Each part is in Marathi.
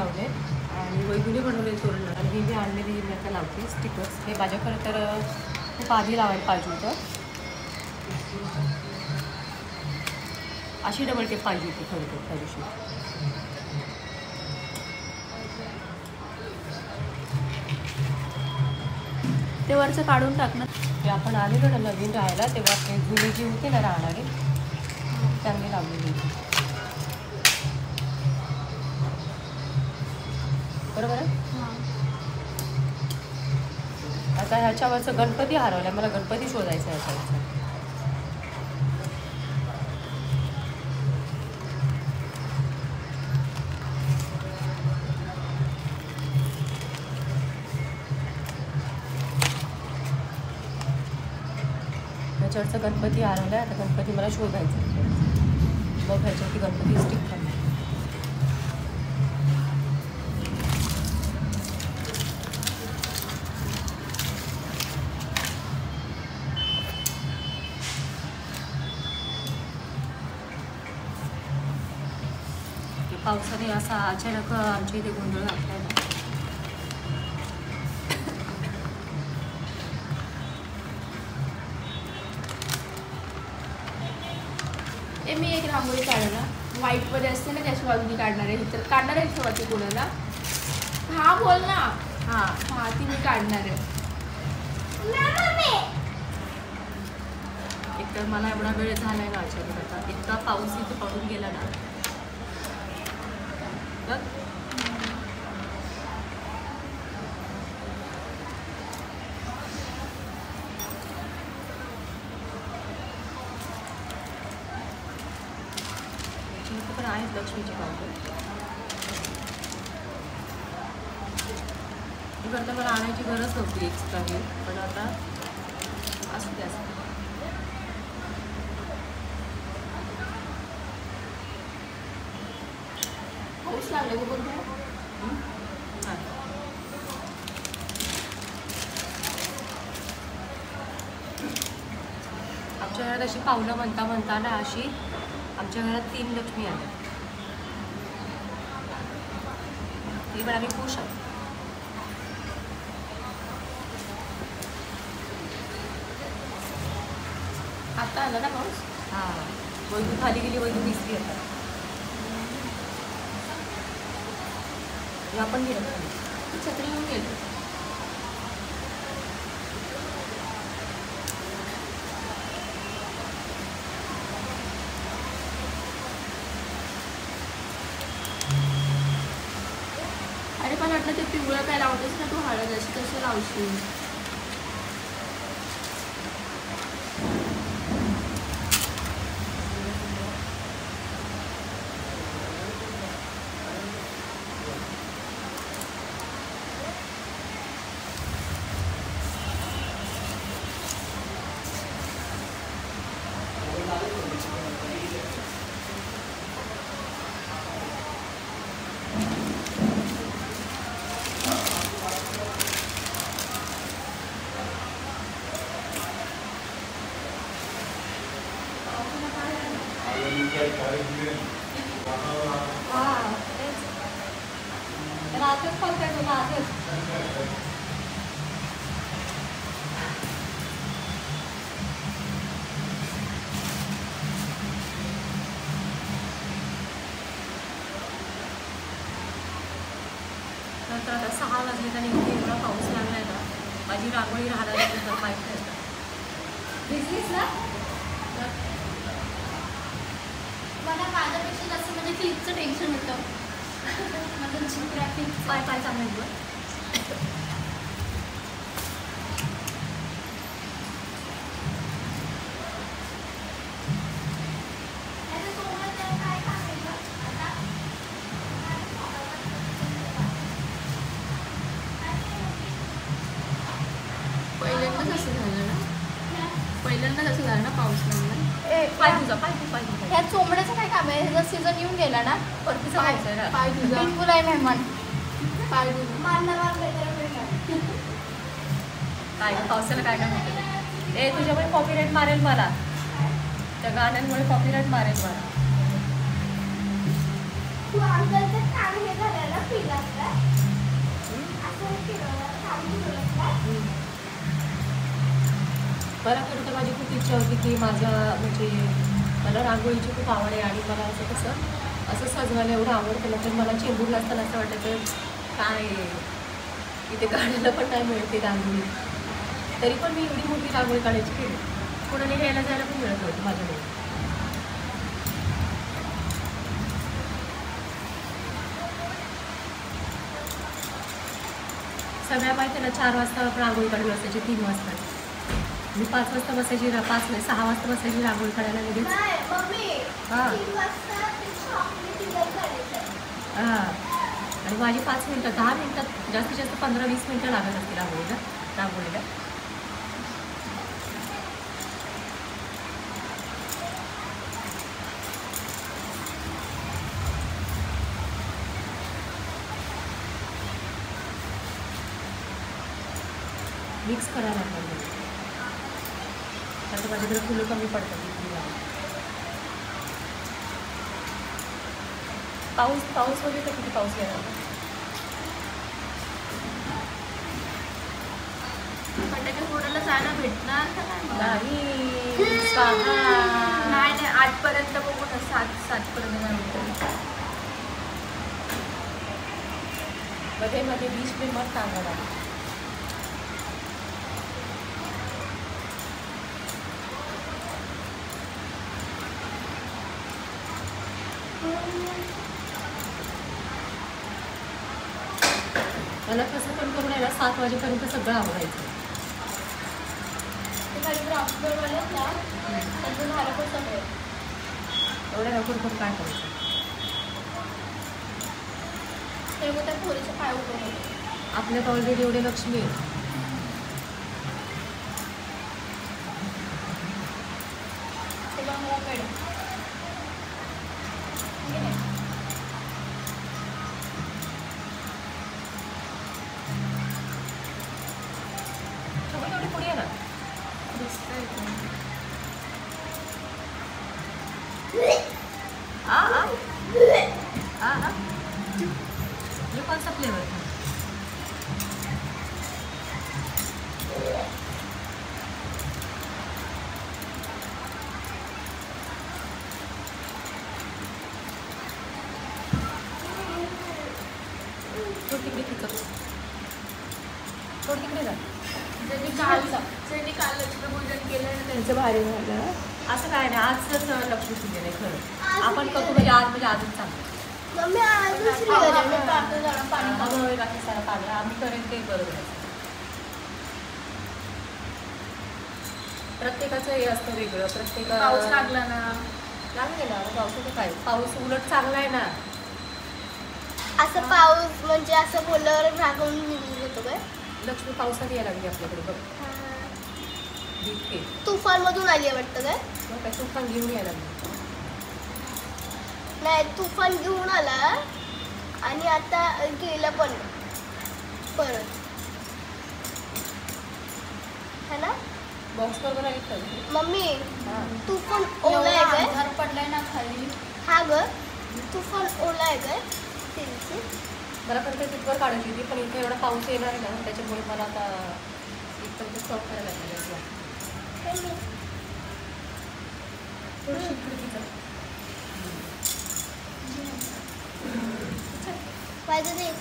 लावले आणि वैदुने बनवले तोरण आणि हे जे आणलेली मी आता लावते स्टिकर्स. हे माझ्याकडे तर खूप आधी लावायला पाहिजे होतं. अशी डबल टेप पाहिजे होती खरं तर त्या दिवशी. ते वरचं काढून टाकणार. ते आपण आलेलो ना नवीन राहायला तेव्हा ते जुनी जी होती ना राहणारी त्यांनी लावलेली होती. बरोबर आहे. आता ह्याच्यावरचं गणपती हरवला. मला गणपती शोधायचा आहे ह्याच्यावरचा. ह्याच्यावरचा गणपती हरवला. आता गणपती मला शोधायचा आहे. मग ह्याच्यावरती गणपती स्टिक करणार. पावसाने असा अचानक आमच्या इथे गोंधळ घातलाय ना. मी एक रांगोळी काढणार व्हाईटमध्ये असते ना त्याच्या बाजूने काढणार आहे. तर काढणार आहे शेवटी कोणाला. हा बोल ना. हां ती मी काढणार आहे. एकतर मला एवढा वेळ झाला आहे ना अचानक. आता इतका पाऊस इथे पडून गेला ना. बघ पण आहेत लक्ष्मीचे पावडर. इकडं तर मला आणायची गरज नव्हती एक्स्ट्रा हे. पण आता असू द्या. पाऊस लागला की बघ. आमच्या घरात अशी पाहुणं म्हणता ना अशी आमच्या घरात 3 लक्ष्मी आल्या. ती पण आम्ही खुश आहोत. आता आला ना पाऊस. हां वैदू खाली गेली. वैदू दिसली आता. आपण गेलो छत्री घेऊन गेलो. अरे पण वाटलं ते पिवळं काय लावतेस ना तू हळद अशी कसं लावशील. रातच पण काय तुला आजच नंतर आता 6 वाजले आणि इथे एवढा पाऊस लागलाय ना. माझी रांगोळी राहणार पाहिजे बिझनेस ना. मला माझ्यापेक्षा जास्त म्हणजे क्लिपचं टेन्शन होतं. माझं जिओग्राफिक पाय चांगलं आहे बघ. पहिल्यांदा कसं झालं ना पाऊस लागला. ह्या चोंबड्याचं काय काम आहे. ह्याचा सीझन येऊन गेला ना. परतीचा पाय तुझा पिंकूला आहे मेहमान. पाय काय पावसाला काय काय म्हणते. ए तुझ्यामुळे कॉपीराईट मारेल मला. त्या गाण्यांमुळे कॉपीराईट मारेल मला. तू अंकलचं काम हे झालं ना पिला. मला खरं तर माझी खूप इच्छा होती की माझ्या म्हणजे मला रांगोळीची खूप आवड आहे आणि मला असं कसं असं सजवायला एवढं आवडतं ना. तर मला चेंबूरला असताना असं वाटायचं काय इथे काढायला पण नाही मिळते रांगोळी. तरी पण मी एवढी मोठी रांगोळी काढायची केली. कोणाने घ्यायला जायला पण मिळत नव्हतं माझ्याकडे. सगळ्या माहिती ना 4 वाजता रांगोळी काढून असायची, 3 वाजता. मी 5 वाजता बसायची, 5 नाही 6 वाजता बसायची रांगोळी काढायला लगेच. हां हां. आणि माझी 5 मिनटं 10 मिनटात जास्तीत जास्त 15-20 मिनटं लागत असते रांगोळीला. मिक्स करायला लागणार. आता माझ्याकडे फुलं कमी पडतात. पाऊस वगैरे तर किती पाऊस येणार खंडाच्या फोडाला जायला भेटणार का नाही. नाही 8पर्यंत बघू ना. 7पर्यंत नाही होतं. मध्ये बीच पे मत सांगा. मला कसं पण करून आहे ना 7 वाजेपर्यंत सगळं आवडायचं. ते काही रामगडवाले ना त्यांचं झालं पण सगळं. एवढ्या लवकर करून काय करायचं. ते मग त्या पोरीचे पाय उठवून होते. आपल्यात ऑलरेडी एवढे लक्ष्मी आहे. ते मग मॅडम थोडी पुढे ना ये कौन सा फ्लेवर है? थोडी तिकडे जा. ज्यांनी काल लक्ष्मीपूजन केलं ना त्यांचं भारी झालं. असं काय नाही, आजच लक्ष्मीपूजन आहे खरं. आपण करतो म्हणजे आज म्हणजे आजच चांगलं. बाकी सारा पाणी आम्ही करेन ते बरोबर आहे. प्रत्येकाचं हे असतं वेगळं. पाऊस लागला ना लागेल ना. पावसाचं काय, पाऊस उलट चांगला आहे ना. असं पाऊस म्हणजे असं बोलल्यावर रागवून निघून येतो काय. लक्ष्मी पावसात यायला लागली आपल्याकडे बघ. तुफान मधून आली आहे वाटतं काय. मग काय तुफान घेऊन यायला लागली. नाही तुफान घेऊन आला आणि आता गेला पण परत है ना. बॉक्स बरोबर आहे का मम्मी. तुफान ओला आहे काय. अंधार पडलाय ना खाली. हा ग तुफान ओला आहे काय. मला पण ते तिथवर काढायची होती पण इथे एवढा पाऊस येणार आहे ना त्याच्यामुळे मला आता इथपर्यंत स्टॉप करायला लागेल. थोडीशी खिडकीचं पाहिजे नाही.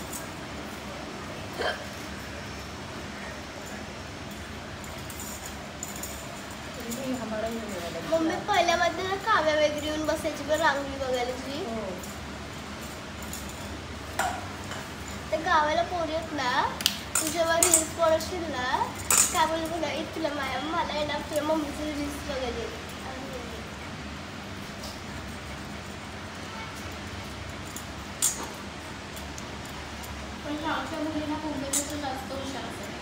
मम्मी पहिल्यामध्ये ना काव्या वगैरे येऊन बसायची बरं रांगोळी बघायलाची. त्या गावाला पोरी आहेत ना तू जेव्हा रील्स पडशील ना काय बोल बघा तुला मला येणार तुझ्या मम्मीचे रील्स बघायला. पण गावच्या मुलींना मुंबईपेक्षा जास्त हुशार असतात.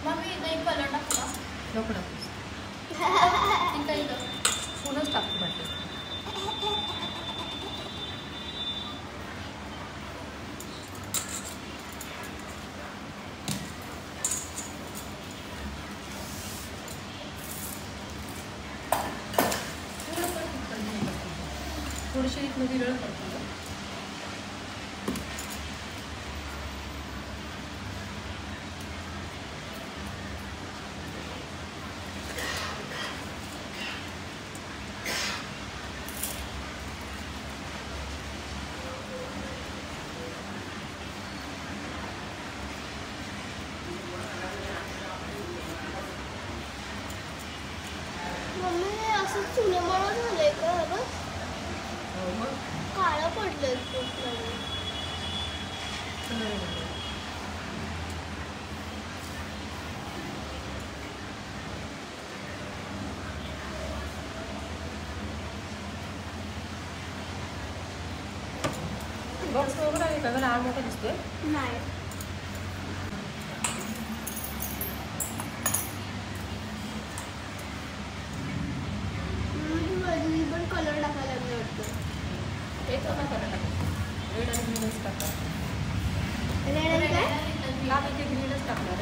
मम्मी नाही कलर टाकला. नको ती काही पुनच टाकतो वाटतं. थोडीशी मध्ये वेळ करतो. मम्मी हे असं चुनेमुळं झालंय का बघ मग काळं पडलंय खूप नवीन. बॉक्स वगैरे आहे का? मला आड मोठा दिसतोय. नाही वरती पण कलर टाकायला लागले वाटतं. एक नका करा रेड आणि ग्रीनच टाका. रेड आणि काय आम्ही ते ग्रीनच टाकलं.